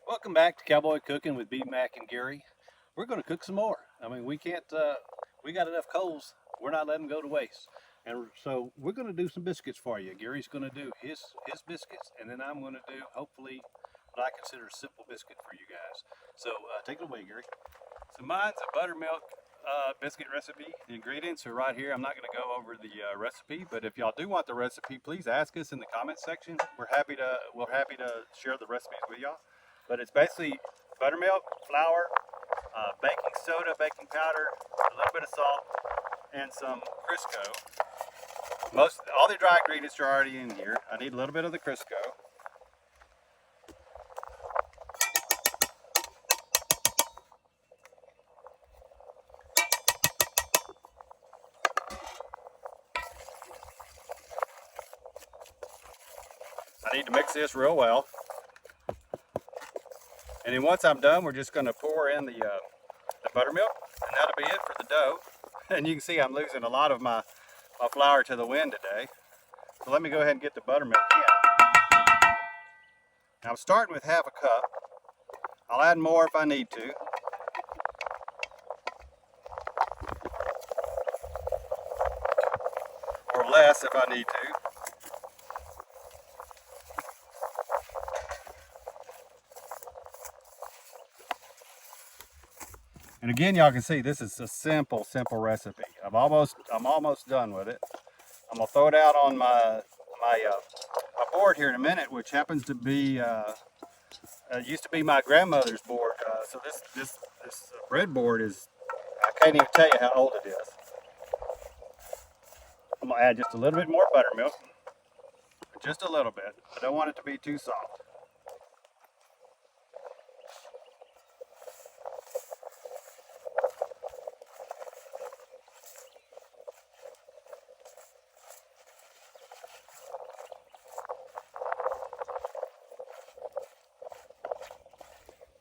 Welcome back to Cowboy Cooking with B Mac and Gary. We're going to cook some more. I mean, we can't. We got enough coals. We're not letting them go to waste. And so we're going to do some biscuits for you. Gary's going to do his biscuits, and then I'm going to do hopefully what I consider a simple biscuit for you guys. So take it away, Gary. So mine's a buttermilk biscuit recipe. The ingredients are right here. I'm not going to go over the recipe, but if y'all do want the recipe, please ask us in the comment section. We're happy to share the recipes with y'all. But it's basically buttermilk, flour, baking soda, baking powder, a little bit of salt, and some Crisco. All the dry ingredients are already in here. I need a little bit of the Crisco. I need to mix this real well. And then once I'm done, we're just going to pour in the buttermilk, and that'll be it for the dough. And you can see I'm losing a lot of my flour to the wind today. So let me go ahead and get the buttermilk in. Now I'm starting with half a cup. I'll add more if I need to. Or less if I need to. And again, y'all can see this is a simple recipe. I'm almost done with it. I'm gonna throw it out on my board here in a minute, which happens to be used to be my grandmother's board. So this breadboard is, I can't even tell you how old it is. I'm gonna add just a little bit more buttermilk, just a little bit. I don't want it to be too soft.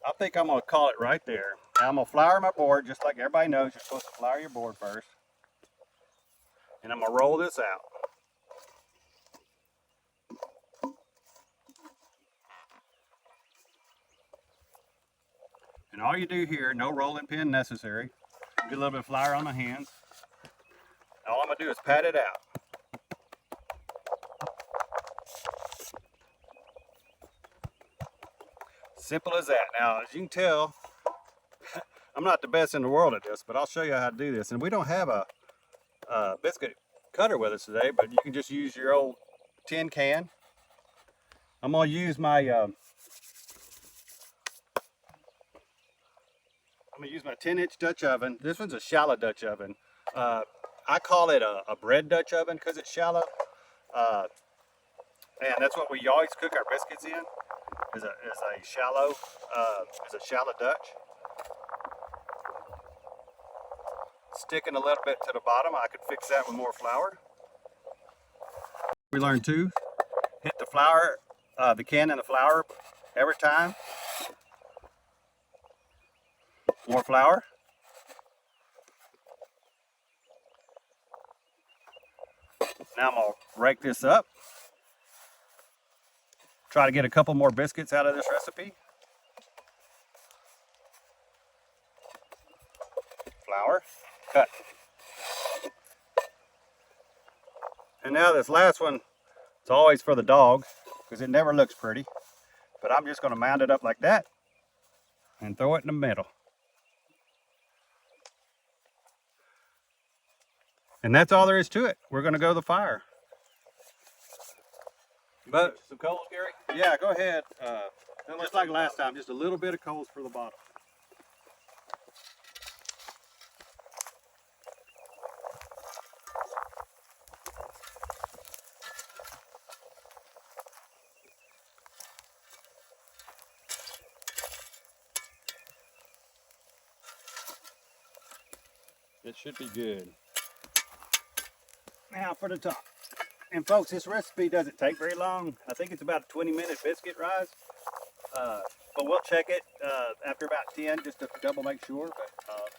I think I'm going to call it right there. Now I'm going to flour my board, just like everybody knows you're supposed to flour your board first. And I'm going to roll this out. And all you do here, no rolling pin necessary. Get a little bit of flour on my hands. All I'm going to do is pat it out. Simple as that. Now, as you can tell, I'm not the best in the world at this, but I'll show you how to do this. And we don't have a biscuit cutter with us today, but you can just use your old tin can. I'm going to use my 10-inch Dutch oven. This one's a shallow Dutch oven. I call it a bread Dutch oven because it's shallow. And that's what we always cook our biscuits in. Is a shallow Dutch. Sticking a little bit to the bottom. I could fix that with more flour. We learned too. Hit the flour, the can in the flour every time. More flour. Now I'm gonna rake this up. Try to get a couple more biscuits out of this recipe. Flour, cut. And now this last one, it's always for the dog because it never looks pretty. But I'm just going to mound it up like that and throw it in the middle. And that's all there is to it. We're going to go to the fire. But some coals, Gary? Yeah, go ahead. Just like last time, just a little bit of coals for the bottom. It should be good. Now for the top. And folks, this recipe doesn't take very long. I think it's about a 20-minute biscuit rise. But we'll check it after about 10 just to double make sure. But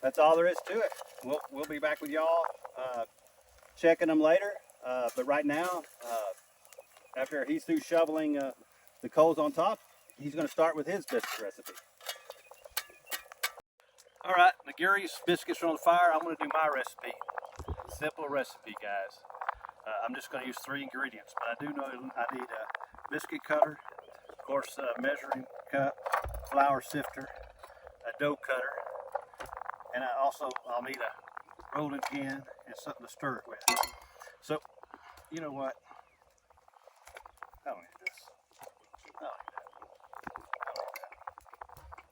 that's all there is to it. We'll be back with y'all checking them later. But right now, after he's through shoveling the coals on top, he's going to start with his biscuit recipe. All right, now Gary's biscuits are on the fire. I'm going to do my recipe. Simple recipe, guys. I'm just going to use 3 ingredients, but I do know I need a biscuit cutter, of course, a measuring cup, flour sifter, a dough cutter, and I'll need a rolling pin and something to stir it with. So, you know what? I don't need this. I don't need that. I don't need that.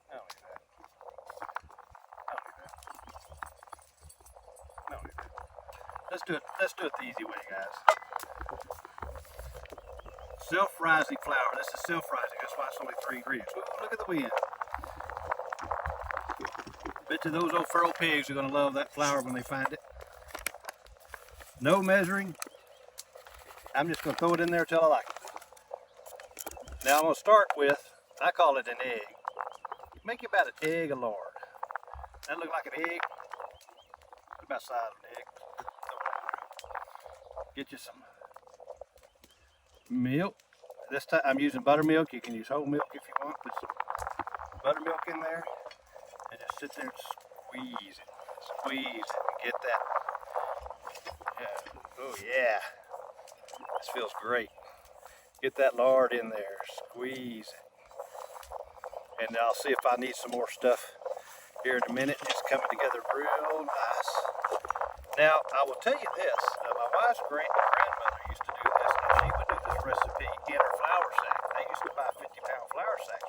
I don't need that. I don't need that. I don't need that. Let's do it the easy way, guys. Self-rising flour. This is self-rising. That's why it's only 3 ingredients. Ooh, look at the wind. Bet you those old feral pigs are going to love that flour when they find it. No measuring. I'm just going to throw it in there till I like it. Now I'm going to start with, I call it an egg. Make you about an egg a lard. That look like an egg. About the size of an egg. Get you some milk. This time I'm using buttermilk. You can use whole milk if you want. Put some buttermilk in there and just sit there and squeeze it. Squeeze it and get that. Yeah. Oh yeah. This feels great. Get that lard in there. Squeeze it. And I'll see if I need some more stuff here in a minute. It's coming together real nice. Now, I will tell you this. My wife's grandmother used to do this, and she would do this recipe in her flour sack. They used to buy 50-pound flour sacks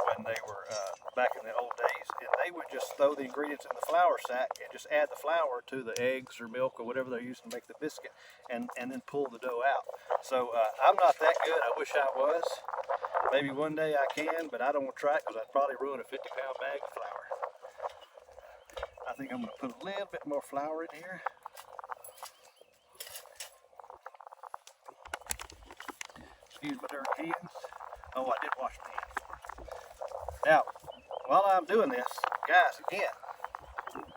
when they were back in the old days, and they would just throw the ingredients in the flour sack and just add the flour to the eggs or milk or whatever they're using to make the biscuit, and then pull the dough out. So I'm not that good. I wish I was. Maybe one day I can, but I don't want to try it because I'd probably ruin a 50-pound bag of flour. I think I'm going to put a little bit more flour in here. Excuse my dirty hands. Oh, I did wash my hands. Now, while I'm doing this, guys, again,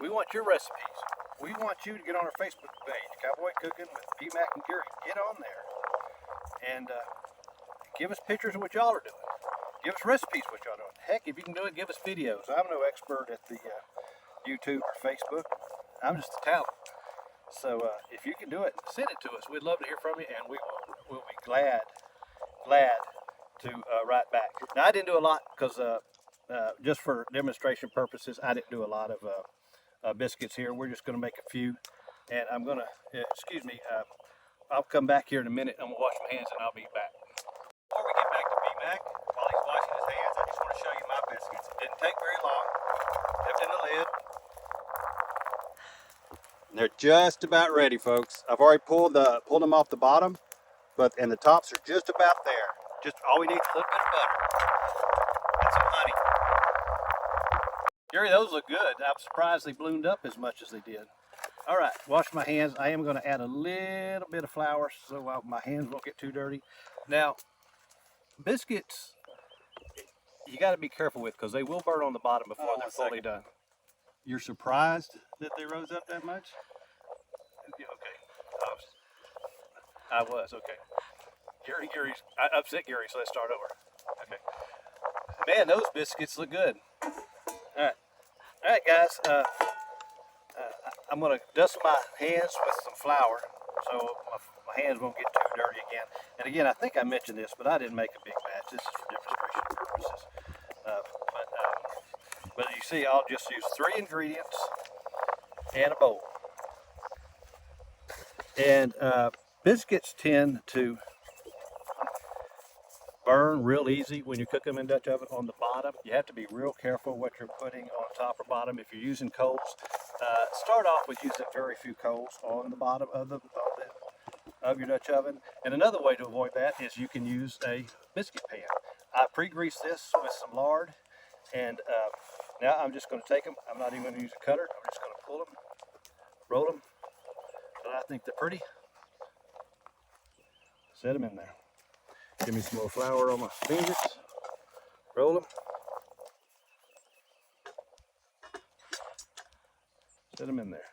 we want your recipes. We want you to get on our Facebook page, Cowboy Cooking with B-Mac and Gary. Get on there and give us pictures of what y'all are doing. Give us recipes of what y'all doing. Heck, if you can do it, give us videos. I'm no expert at the YouTube or Facebook. I'm just a talent. So if you can do it, send it to us. We'd love to hear from you, and we'll be glad to write back. Now, I didn't do a lot because just for demonstration purposes, I didn't do a lot of biscuits here. We're just going to make a few, and I'm going to, excuse me, I'll come back here in a minute. I'm going to wash my hands, and I'll be back. Before we get back to B-Mac, while he's washing his hands, I just want to show you my biscuits. It didn't take very long. Kept in the lid. They're just about ready, folks. I've already pulled them off the bottom, and the tops are just about there. Just all we need is a little bit of butter and some honey. Gary, those look good. I'm surprised they bloomed up as much as they did. All right, wash my hands. I am going to add a little bit of flour so my hands won't get too dirty. Now, biscuits, you got to be careful with because they will burn on the bottom before they're fully done. You're surprised that they rose up that much? Yeah, okay. I was, okay. I upset Gary, so let's start over. Okay. Man, those biscuits look good. All right, guys. I'm going to dust my hands with some flour so my hands won't get too dirty again. And again, I think I mentioned this, but I didn't make a big batch. This is for demonstration purposes. But you see, I'll just use 3 ingredients and a bowl. And biscuits tend to burn real easy when you cook them in Dutch oven on the bottom. You have to be real careful what you're putting on top or bottom. If you're using coals, start off with using very few coals on the bottom of your Dutch oven. And another way to avoid that is you can use a biscuit pan. I pre-grease this with some lard, and now I'm just going to take them. I'm not even going to use a cutter. I'm just going to pull them, roll them, so I think they're pretty. Set them in there. Give me some more flour on my fingers. Roll them. Set them in there.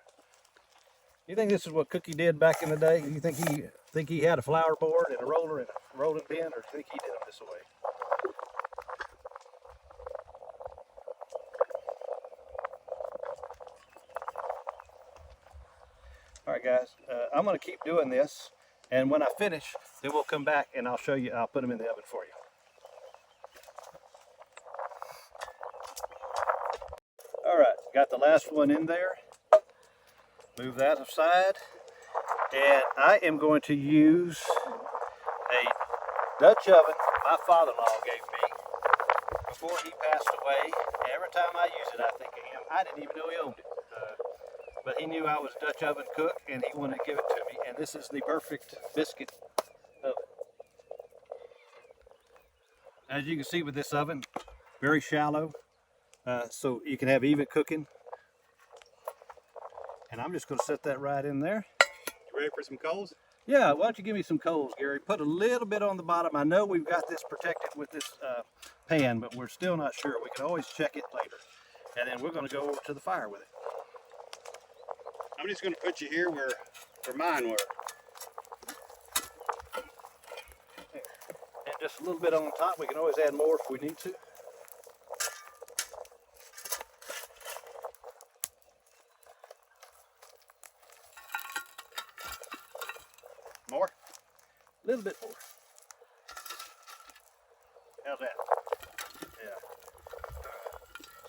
You think this is what Cookie did back in the day? You think he had a flour board and a roller and a rolling pin, or do you think he did them this way? All right, guys, I'm going to keep doing this, and when I finish, then we'll come back and I'll show you. I'll put them in the oven for you. All right, got the last one in there. Move that aside, and I am going to use a Dutch oven my father-in-law gave me before he passed away. Every time I use it, I think of him. I didn't even know he owned it. But he knew I was a Dutch oven cook, and he wanted to give it to me. And this is the perfect biscuit oven. As you can see with this oven, very shallow, so you can have even cooking. And I'm just going to set that right in there. You ready for some coals? Yeah, why don't you give me some coals, Gary? Put a little bit on the bottom. I know we've got this protected with this pan, but we're still not sure. We can always check it later. And then we're going to go over to the fire with it. I'm just going to put you here where mine were. And just a little bit on top. We can always add more if we need to. More? A little bit more. How's that? Yeah.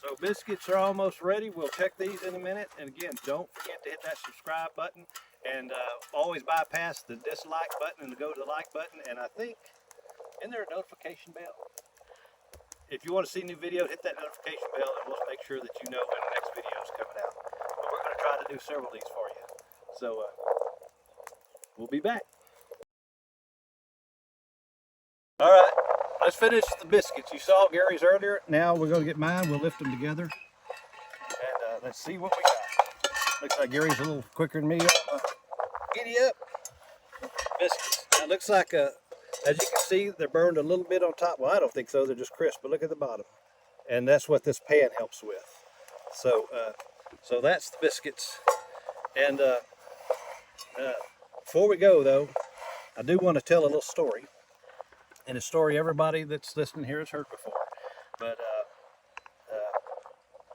So biscuits are almost ready. We'll check these in a minute. And again, don't forget to hit that subscribe button, and always bypass the dislike button and go to the like button. And I think, isn't there a notification bell? If you want to see new videos, hit that notification bell, and we'll make sure that you know when the next video is coming out. But we're going to try to do several of these for you. So we'll be back. All right, let's finish the biscuits. You saw Gary's earlier. Now we're going to get mine. We'll lift them together. And let's see what we got. Looks like Gary's a little quicker than me. Giddy up. Biscuits. Now it looks like, as you can see, they're burned a little bit on top. Well, I don't think so. They're just crisp, but look at the bottom. And that's what this pan helps with. So, so that's the biscuits. And before we go, though, I do want to tell a little story. And a story everybody that's listening here has heard before. But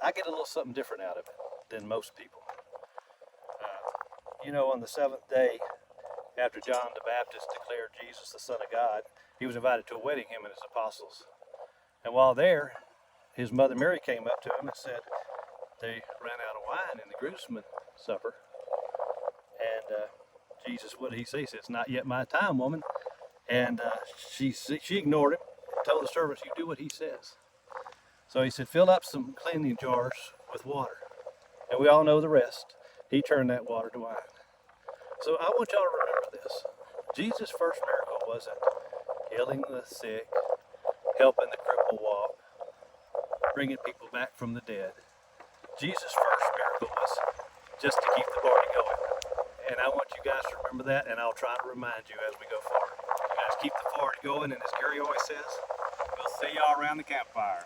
I get a little something different out of it than most people. You know, on the seventh day, after John the Baptist declared Jesus the Son of God, he was invited to a wedding, him and his apostles. And while there, his mother Mary came up to him and said, they ran out of wine in the groomsmen supper. And Jesus, what did he say? He said, it's not yet my time, woman. And she ignored him, told the servants, you do what he says. So he said, fill up some cleaning jars with water. And we all know the rest. He turned that water to wine. So I want y'all to remember this. Jesus' first miracle wasn't healing the sick, helping the cripple walk, bringing people back from the dead. Jesus' first miracle was just to keep the party going. And I want you guys to remember that, and I'll try to remind you as we go forward. You guys keep the party going, and as Gary always says, We'll see y'all around the campfire.